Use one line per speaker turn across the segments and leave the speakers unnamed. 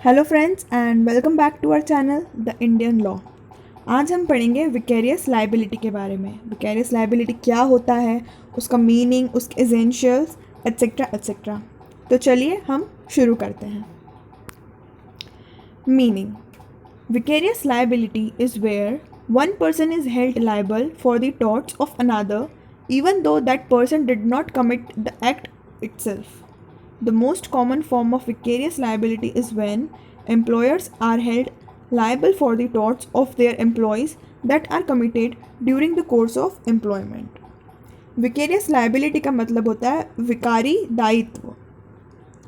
Hello friends and welcome back to our channel the Indian law. आज हम पढ़ेंगे vicarious liability के बारे में। विकेरियस लाइबिलिटी क्या होता है, उसका मीनिंग, उसके एसेंशियल्स एट्सेट्रा एट्सेट्रा। तो चलिए हम शुरू करते हैं। Meaning: vicarious liability is where one person is held liable for the torts of another even though that person did not commit the act itself. The most common form of vicarious liability is when employers are held liable for the torts of their employees that are committed during the course of employment. Vicarious liability का मतलब होता है विकारी दायित्व,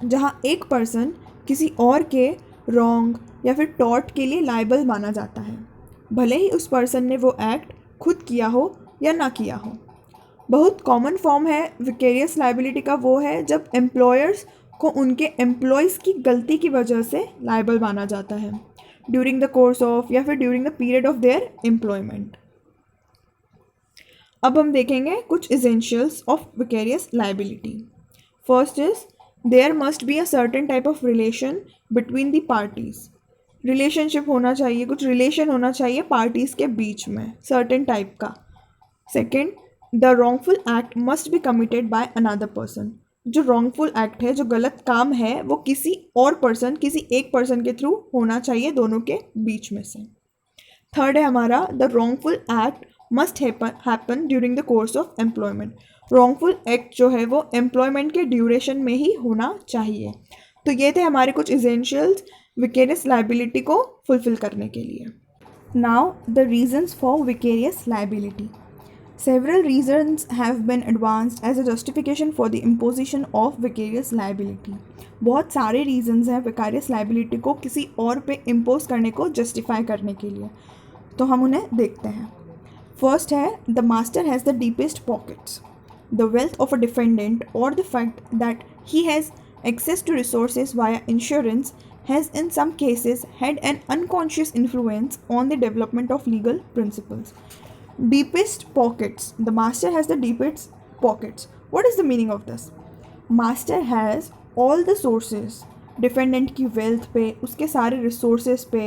जहाँ एक person किसी और के रॉन्ग या फिर टॉर्ट के लिए लाइबल माना जाता है, भले ही उस पर्सन ने वो एक्ट खुद किया हो या ना किया हो। बहुत कॉमन फॉर्म है विकेरियस लाइबिलिटी का वो है जब एम्प्लॉयर्स को उनके एम्प्लॉयज़ की गलती की वजह से लाइबल माना जाता है ड्यूरिंग द कोर्स ऑफ या फिर during the period of their employment. अब हम देखेंगे कुछ essentials of vicarious liability. First is there must be a certain type of relation between the parties. Relationship होना चाहिए, कुछ रिलेशन होना चाहिए पार्टीज के बीच में, सर्टेन टाइप का। Second, the wrongful act must be committed by another person. जो wrongful act है, जो गलत काम है, वो किसी और पर्सन, किसी एक पर्सन के थ्रू होना चाहिए, दोनों के बीच में से। थर्ड है हमारा the wrongful act must happen during the course of employment. Wrongful act जो है वो एम्प्लॉयमेंट के ड्यूरेशन में ही होना चाहिए। तो ये थे हमारे कुछ एसेंशियल्स विकेरियस लाइबिलिटी को फुलफिल करने के लिए। Now the reasons for vicarious liability. Several reasons have been advanced as a justification for the imposition of vicarious liability. बहुत सारे reasons हैं vicarious liability को किसी और पे impose करने को justify करने के लिए, तो हम उन्हें देखते हैं। First है the master has the deepest pockets. The wealth of a defendant or the fact that he has access to resources via insurance has in some cases had an unconscious influence on the development of legal principles. Deepest pockets. The master has the deepest pockets. What is the meaning of this? Master has all the sources. Defendant की wealth पे, उसके सारे resources पे,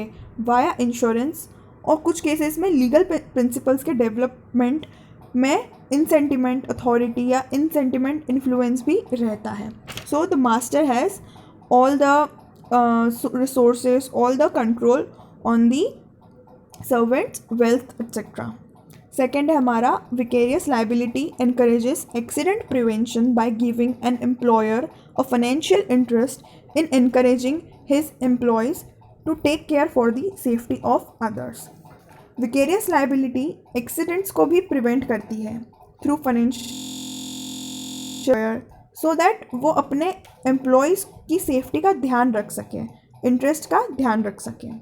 via insurance और कुछ cases में legal principles के development में इनसेंटिमेंट अथॉरिटी या इनसेंटिमेंट इन्फ्लुएंस भी रहता है. So the master has all the resources, all the control on the servants wealth etcetera. Second है हमारा vicarious liability encourages accident prevention by giving an employer a financial interest in encouraging his employees to take care for the safety of others. Vicarious liability accidents को भी prevent करती है through financial, so that वो अपने employees की safety का ध्यान रख सकें, इंटरेस्ट का ध्यान रख सकें.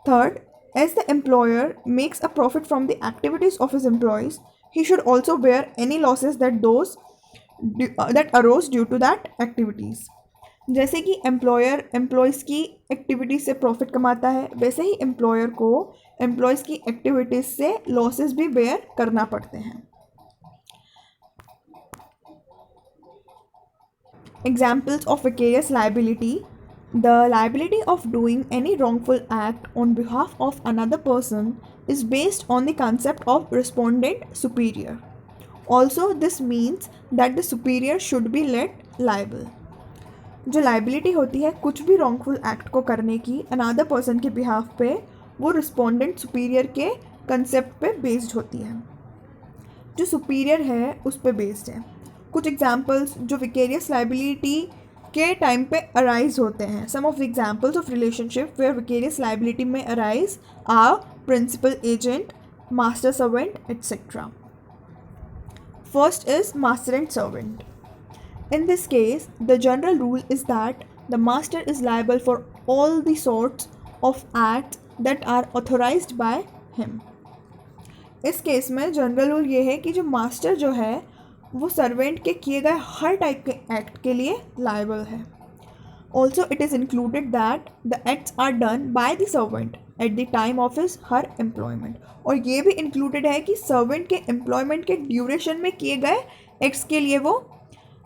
Third, as the employer makes a profit from the activities of his employees, he should also bear any losses that arose due to that activities. जैसे कि एम्प्लॉयर एम्प्लॉयज़ की एक्टिविटीज़ से प्रॉफिट कमाता है, वैसे ही एम्प्लॉयर को एम्प्लॉयज़ की activities से लॉसेस भी बेयर करना पड़ते हैं. Examples of vicarious liability. The liability of doing any wrongful act on behalf of another person is based on the concept of respondent superior. Also, this means that the superior should be let liable. जो liability होती है कुछ भी wrongful act को करने की another person के behalf पे, वो respondent superior के concept पे based होती है, जो superior है उस पे based है. कुछ examples जो vicarious liability के टाइम पे अराइज होते हैं. Some of the examples of relationship where vicarious liability में arise are principal agent, master servant etcetera. First is master and servant. In this case the general rule is that the master is liable for all the sorts of acts that are authorised by him. इस case में general rule ये है कि जो master जो है वो servant के किए गए हर टाइप के एक्ट के लिए लाइबल है. Also it is included that the acts are done by the servant at the time of his her employment. और ये भी इंक्लूडेड है कि सर्वेंट के एम्प्लॉयमेंट के ड्यूरेशन में किए गए एक्ट्स के लिए वो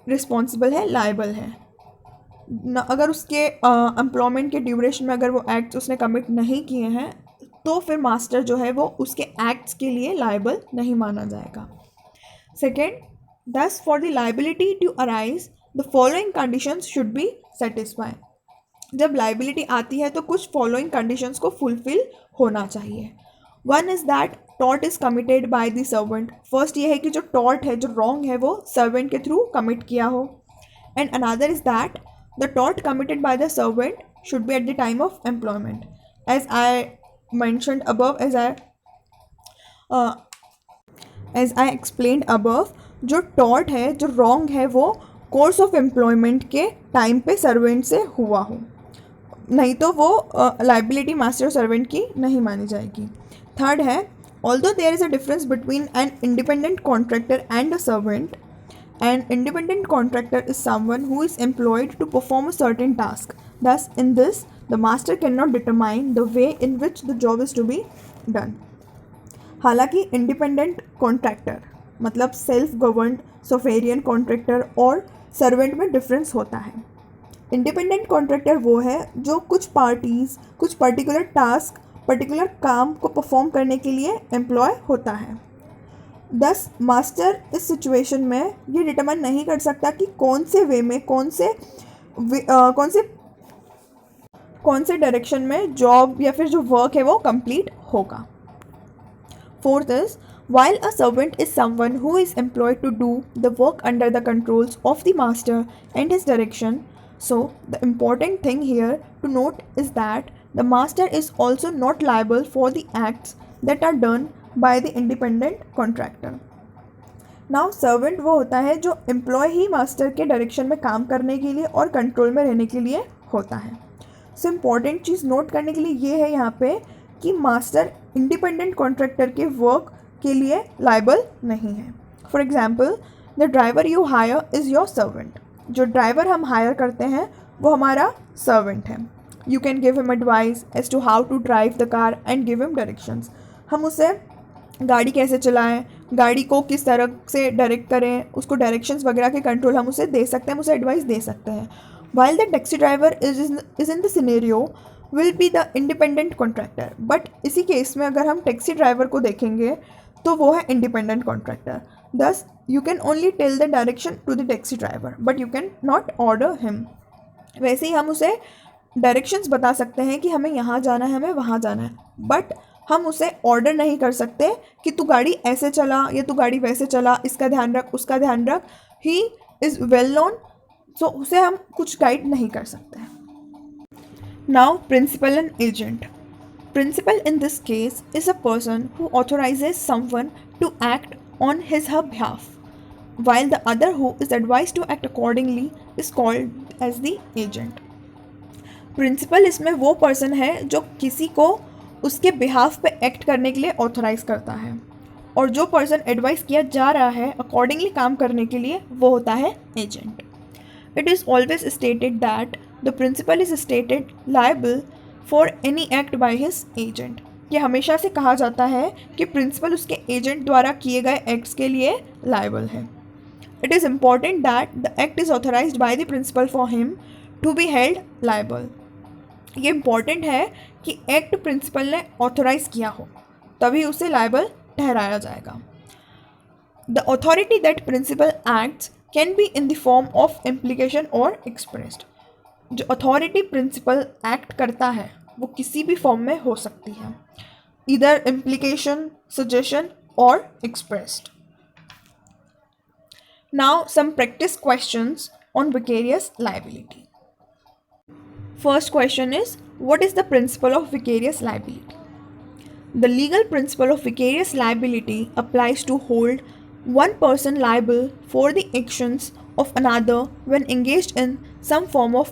रिस्पॉन्सिबल है, लाइबल है. अगर उसके एम्प्लॉयमेंट के ड्यूरेशन में अगर वो एक्ट्स उसने कमिट नहीं किए हैं तो फिर मास्टर जो है वो उसके एक्ट्स के लिए लायबल नहीं माना जाएगा. Second, thus for the liability to arise the following conditions should be satisfied. जब लाइबिलिटी आती है तो कुछ फॉलोइंग कंडीशंस को फुलफिल होना चाहिए. One is that tort is committed by the servant. First ये है कि जो टॉर्ट है, जो रॉन्ग है, वो सर्वेंट के थ्रू कमिट किया हो. And another is that the tort committed by the servant should be at the time of employment. As I mentioned above, as I explained above, जो टॉर्ट है, जो रॉन्ग है, वो कोर्स ऑफ एम्प्लॉयमेंट के time पे servant से हुआ हो, नहीं तो वो लाइबिलिटी मास्टर सर्वेंट की नहीं मानी जाएगी. थर्ड है, although there is a difference between an independent contractor and a servant. An independent contractor is someone who is employed to perform a certain task. Thus, in this, the master cannot determine the way in which the job is to be done. हालांकि independent contractor मतलब self governed सोफेरियन contractor और servant में difference होता है. Independent contractor वो है जो कुछ पार्टीज़ कुछ पर्टिकुलर टास्क, पर्टिकुलर काम को परफॉर्म करने के लिए एम्प्लॉय होता है. दस मास्टर इस सिचुएशन में ये डिटरमाइन नहीं कर सकता कि कौन से वे में, कौन से डायरेक्शन में जॉब या फिर जो वर्क है वो कंप्लीट होगा. Fourth is, while a servant is someone who is employed to do the work under the controls of the master and his direction, so the important thing here to note is that the master is also not liable for the acts that are done by the independent contractor. Now servant वो होता है जो employ ही master के direction में काम करने के लिए और कंट्रोल में रहने के लिए होता है. सो इम्पॉर्टेंट चीज़ नोट करने के लिए ये है यहाँ पे कि मास्टर इंडिपेंडेंट कॉन्ट्रैक्टर के वर्क के लिए लाइबल नहीं है. For example, the driver you hire is your servant. जो ड्राइवर हम हायर करते हैं वो हमारा सर्वेंट है. You can give him advice as to how to drive the car and give him directions. हम उसे गाड़ी कैसे चलाएं, गाड़ी को किस तरह से डायरेक्ट करें, उसको डायरेक्शंस वगैरह के कंट्रोल हम उसे दे सकते हैं, हम उसे एडवाइस दे सकते हैं. While the taxi driver is in the scenario will be the independent contractor. But इसी केस में अगर हम टैक्सी ड्राइवर को देखेंगे तो वो है independent contractor. Thus you can only tell the direction to the taxi driver but you can not order him. वैसे ही हम उसे डायरेक्शंस बता सकते हैं कि हमें यहाँ जाना है, हमें वहाँ जाना है, बट हम उसे ऑर्डर नहीं कर सकते कि तू गाड़ी ऐसे चला या तू गाड़ी वैसे चला, इसका ध्यान रख, उसका ध्यान रख. He is well known, so उसे हम कुछ गाइड नहीं कर सकते. Now principal and agent. Principal in this case is a person who authorizes someone to act on his her behalf, while the other who is advised to act accordingly is called as the agent. Principal इसमें वो person है जो किसी को उसके behalf पे act करने के लिए authorize करता है, और जो person advice किया जा रहा है accordingly काम करने के लिए वो होता है agent. It is always stated that the principal is stated liable for any act by his agent. ये हमेशा से कहा जाता है कि प्रिंसिपल उसके एजेंट द्वारा किए गए एक्ट्स के लिए लायबल है. It is important that the act is authorised by the principal for him to be held liable. ये इम्पॉर्टेंट है कि एक्ट प्रिंसिपल ने ऑथराइज किया हो तभी उसे लायबल ठहराया जाएगा. The authority that principal acts can be in the form of implication और एक्सप्रेस्ड. जो अथॉरिटी प्रिंसिपल एक्ट करता है वो किसी भी फॉर्म में हो सकती है, इधर इम्प्लीकेशन, सजेशन और expressed. Now some practice questions on vicarious liability. First question is, what is the principle of vicarious liability? The legal principle of vicarious liability applies to hold one person liable for the actions of another when engaged in some form of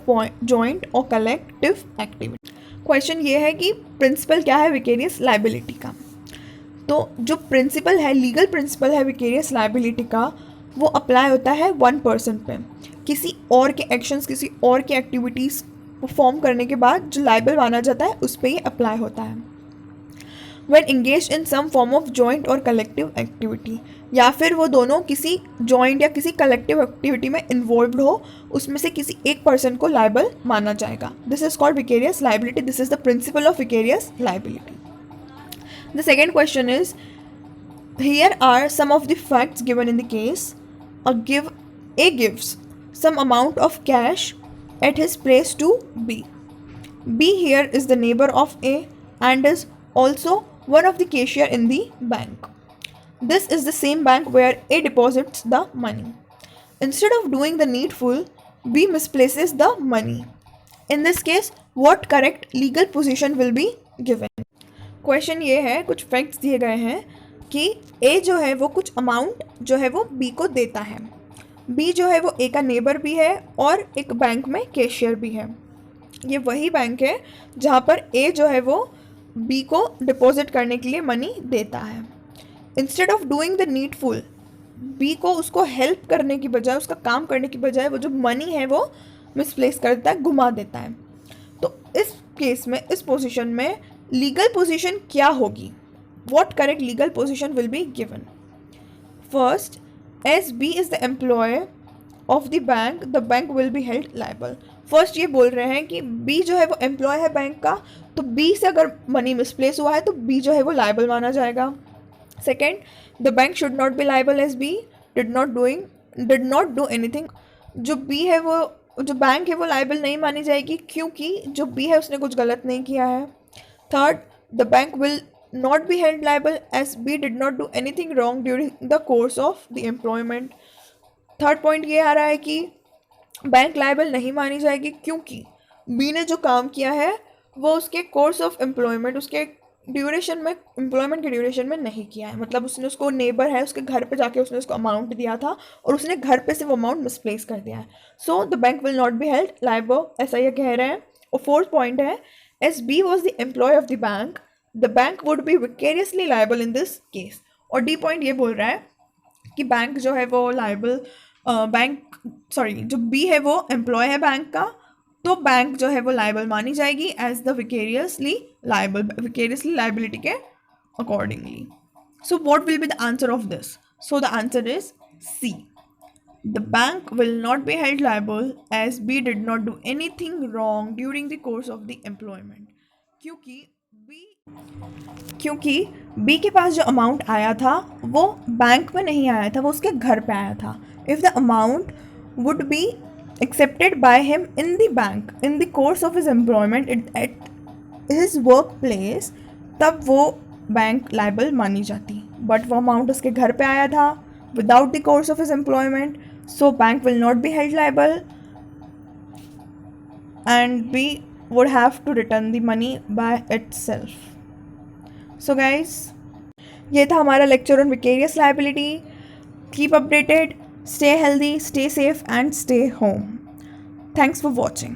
joint or collective activity. Question ये है कि principal क्या है vicarious liability का. तो जो principal है, legal principal है विकेरियस लाइबिलिटी का, वो अप्लाई होता है वन पर्सन पे. किसी और के एक्शंस, किसी और के एक्टिविटीज़ परफॉर्म करने के बाद जो लाइबल माना जाता है उस पर ये अप्लाई होता है. when engaged in some form of joint or collective activity, या फिर वो दोनों किसी जॉइंट या किसी कलेक्टिव एक्टिविटी में इन्वॉल्व हो, उसमें से किसी एक पर्सन को लाइबल माना जाएगा. This is called vicarious liability. This is the principle of vicarious liability. The second question is, here are some of the facts given in the case. A gives some amount of cash at his place to B. B here is the neighbor of A and is also one of the cashier in the bank. This is the same bank where A deposits the money. Instead of doing the needful, B misplaces the money. In this case, what correct legal position will be given? Question ये है, कुछ facts दिए गए हैं कि A जो है वो कुछ अमाउंट जो है वो B को देता है. B जो है वो A का नेबर भी है और एक बैंक में कैशियर भी है. ये वही बैंक है जहाँ पर A जो है वो B को डिपॉजिट करने के लिए मनी देता है. Instead of doing the needful, B को उसको हेल्प करने की बजाय, उसका काम करने की बजाय वो जो मनी है वो मिसप्लेस कर देता है, घुमा देता है. तो इस केस में, इस पोजीशन में लीगल पोजीशन क्या होगी? What correct legal position will be given? First, as B is the employee of the bank will be held liable. First ये बोल रहे हैं कि B जो है वो एम्प्लॉय है बैंक का, तो B से अगर मनी मिसप्लेस हुआ है तो B जो है वो लाइबल माना जाएगा. Second, the bank should not be liable as B did not do anything. जो B है वो, जो बैंक है वो लाइबल नहीं मानी जाएगी क्योंकि जो B है उसने कुछ गलत नहीं किया है. Third, the bank will not be held liable as B did not do anything wrong during the course of the employment. Third point ये आ रहा है कि बैंक लाइबल नहीं मानी जाएगी क्योंकि B ने जो काम किया है वो उसके कोर्स ऑफ एम्प्लॉयमेंट, उसके ड्यूरेशन में, एम्प्लॉयमेंट के ड्यूरेशन में नहीं किया है. मतलब उसने, उसको नेबर है, उसके घर पे जाके उसने उसको अमाउंट दिया था और उसने घर पे से वो अमाउंट मिसप्लेस कर दिया है. So the bank will not be held liable, ऐसा ये कह रहे हैं. और फोर्थ पॉइंट है, as B was the employ of the bank, the bank would be vicariously liable in this case. और डी पॉइंट ये बोल रहा है कि बैंक जो है वो लाइबल, जो बी है वो एम्प्लॉय है बैंक का, तो बैंक जो है वो लाइबल मानी जाएगी एज द विकेरियसली लाइबिलिटी के accordingly. So what will be the answer of this? So the answer is C. The bank will not be held liable as B did not do anything wrong during the course of the employment. क्योंकि B के पास जो amount आया था वो bank में नहीं आया था, वो उसके घर पे आया था. If the amount would be accepted by him in the bank in the course of his employment at his work place, तब वो बैंक लाइबल मानी जाती. बट वो अमाउंट उसके घर पे आया था without the course of his employment, so bank will not be held liable and B would have to return the money by itself. So guys, ये था हमारा lecture on vicarious liability. Keep updated, stay healthy, stay safe and stay home. Thanks for watching.